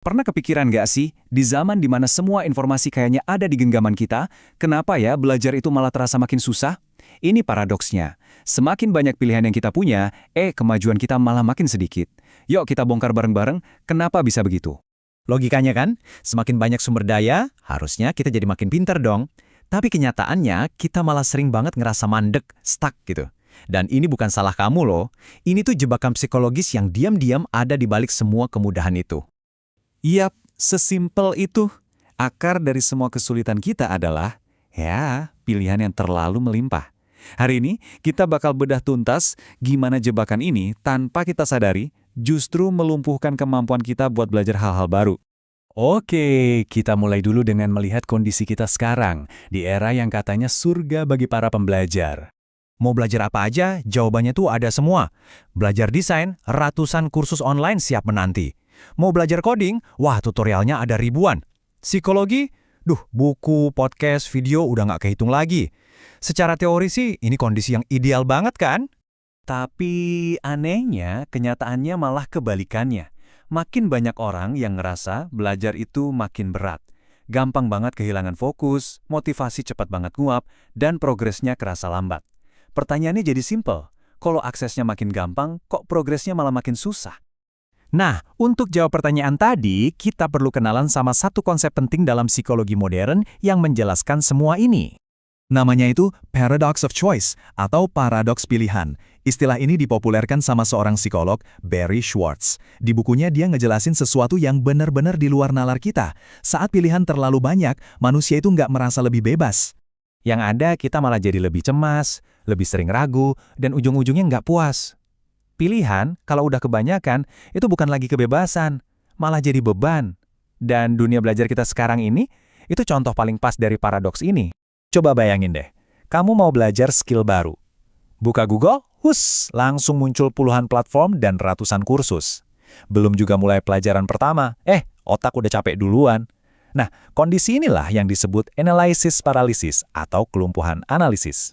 Pernah kepikiran nggak sih, di zaman dimana semua informasi kayaknya ada di genggaman kita, kenapa ya belajar itu malah terasa makin susah? Ini paradoksnya. Semakin banyak pilihan yang kita punya, kemajuan kita malah makin sedikit. Yuk kita bongkar bareng-bareng, kenapa bisa begitu? Logikanya kan, semakin banyak sumber daya, harusnya kita jadi makin pintar dong. Tapi kenyataannya, kita malah sering banget ngerasa mandek, stuck gitu. Dan ini bukan salah kamu loh. Ini tuh jebakan psikologis yang diam-diam ada di balik semua kemudahan itu. Yap, sesimpel itu. Akar dari semua kesulitan kita adalah, pilihan yang terlalu melimpah. Hari ini, kita bakal bedah tuntas gimana jebakan ini tanpa kita sadari justru melumpuhkan kemampuan kita buat belajar hal-hal baru. Oke, kita mulai dulu dengan melihat kondisi kita sekarang, di era yang katanya surga bagi para pembelajar. Mau belajar apa aja, jawabannya tuh ada semua. Belajar desain, ratusan kursus online siap menanti. Mau belajar coding, wah tutorialnya ada ribuan. Psikologi, buku, podcast, video udah nggak kehitung lagi. Secara teori sih, ini kondisi yang ideal banget kan? Tapi anehnya, kenyataannya malah kebalikannya. Makin banyak orang yang ngerasa belajar itu makin berat. Gampang banget kehilangan fokus, motivasi cepat banget nguap, dan progresnya kerasa lambat. Pertanyaannya jadi simpel, kalau aksesnya makin gampang, kok progresnya malah makin susah? Nah, untuk jawab pertanyaan tadi, kita perlu kenalan sama satu konsep penting dalam psikologi modern yang menjelaskan semua ini. Namanya itu paradox of choice atau paradoks pilihan. Istilah ini dipopulerkan sama seorang psikolog, Barry Schwartz. Di bukunya dia ngejelasin sesuatu yang benar-benar di luar nalar kita. Saat pilihan terlalu banyak, manusia itu nggak merasa lebih bebas. Yang ada kita malah jadi lebih cemas, lebih sering ragu, dan ujung-ujungnya nggak puas. Pilihan, kalau udah kebanyakan, itu bukan lagi kebebasan, malah jadi beban. Dan dunia belajar kita sekarang ini, itu contoh paling pas dari paradoks ini. Coba bayangin deh, kamu mau belajar skill baru. Buka Google, langsung muncul puluhan platform dan ratusan kursus. Belum juga mulai pelajaran pertama, otak udah capek duluan. Nah, kondisi inilah yang disebut analysis paralysis atau kelumpuhan analisis.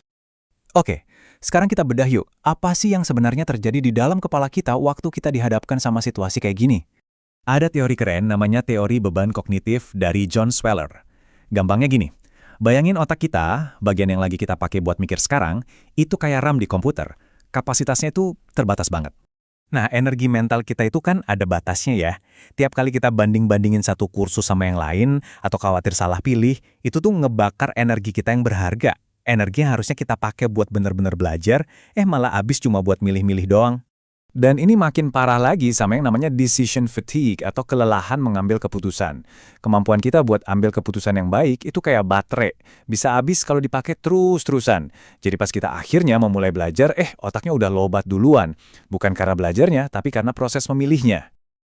Oke, sekarang kita bedah yuk, apa sih yang sebenarnya terjadi di dalam kepala kita waktu kita dihadapkan sama situasi kayak gini? Ada teori keren namanya teori beban kognitif dari John Sweller. Gampangnya gini, bayangin otak kita, bagian yang lagi kita pakai buat mikir sekarang, itu kayak RAM di komputer. Kapasitasnya itu terbatas banget. Nah, energi mental kita itu kan ada batasnya ya. Tiap kali kita banding-bandingin satu kursus sama yang lain, atau khawatir salah pilih, itu tuh ngebakar energi kita yang berharga. Energi yang harusnya kita pakai buat bener-bener belajar, malah habis cuma buat milih-milih doang. Dan ini makin parah lagi sama yang namanya decision fatigue atau kelelahan mengambil keputusan. Kemampuan kita buat ambil keputusan yang baik itu kayak baterai. Bisa habis kalau dipakai terus-terusan. Jadi pas kita akhirnya memulai belajar, otaknya udah lobat duluan. Bukan karena belajarnya, tapi karena proses memilihnya.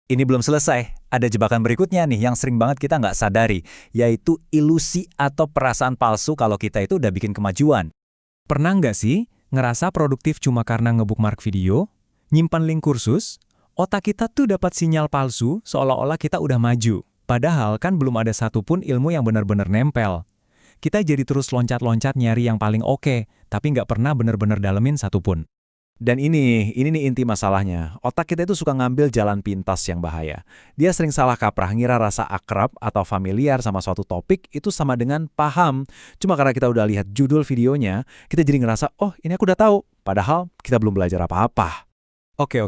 Ini belum selesai, ada jebakan berikutnya nih yang sering banget kita nggak sadari, yaitu ilusi atau perasaan palsu kalau kita itu udah bikin kemajuan. Pernah nggak sih ngerasa produktif cuma karena ngebookmark video, nyimpan link kursus, otak kita tuh dapat sinyal palsu seolah-olah kita udah maju, padahal kan belum ada satupun ilmu yang benar-benar nempel. Kita jadi terus loncat-loncat nyari yang paling oke, tapi nggak pernah benar-benar dalemin satupun. Dan ini nih inti masalahnya. Otak kita itu suka ngambil jalan pintas yang bahaya. Dia sering salah kaprah ngira rasa akrab atau familiar sama suatu topik itu sama dengan paham. Cuma karena kita udah lihat judul videonya, kita jadi ngerasa, ini aku udah tahu. Padahal kita belum belajar apa-apa. Oke,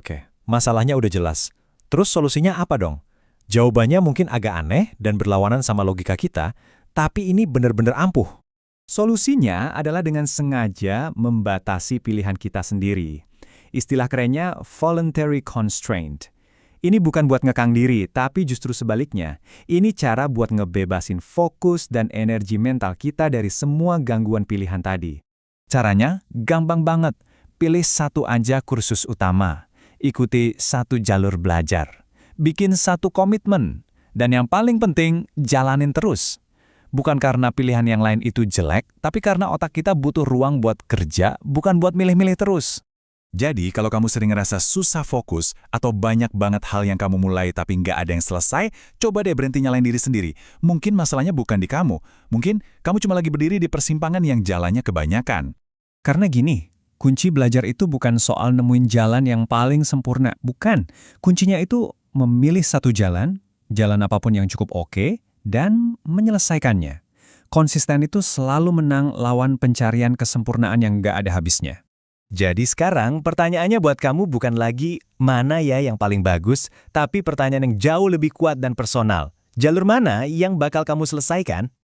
masalahnya udah jelas. Terus solusinya apa dong? Jawabannya mungkin agak aneh dan berlawanan sama logika kita, tapi ini benar-benar ampuh. Solusinya adalah dengan sengaja membatasi pilihan kita sendiri. Istilah kerennya voluntary constraint. Ini bukan buat ngekang diri, tapi justru sebaliknya. Ini cara buat ngebebasin fokus dan energi mental kita dari semua gangguan pilihan tadi. Caranya gampang banget. Pilih satu aja kursus utama. Ikuti satu jalur belajar. Bikin satu komitmen. Dan yang paling penting, jalanin terus. Bukan karena pilihan yang lain itu jelek, tapi karena otak kita butuh ruang buat kerja, bukan buat milih-milih terus. Jadi, kalau kamu sering ngerasa susah fokus, atau banyak banget hal yang kamu mulai tapi nggak ada yang selesai, coba deh berhenti nyalain diri sendiri. Mungkin masalahnya bukan di kamu. Mungkin kamu cuma lagi berdiri di persimpangan yang jalannya kebanyakan. Karena gini, kunci belajar itu bukan soal nemuin jalan yang paling sempurna. Bukan. Kuncinya itu memilih satu jalan, jalan apapun yang cukup oke, dan menyelesaikannya. Konsisten itu selalu menang lawan pencarian kesempurnaan yang nggak ada habisnya. Jadi sekarang pertanyaannya buat kamu bukan lagi mana ya yang paling bagus, tapi pertanyaan yang jauh lebih kuat dan personal. Jalur mana yang bakal kamu selesaikan?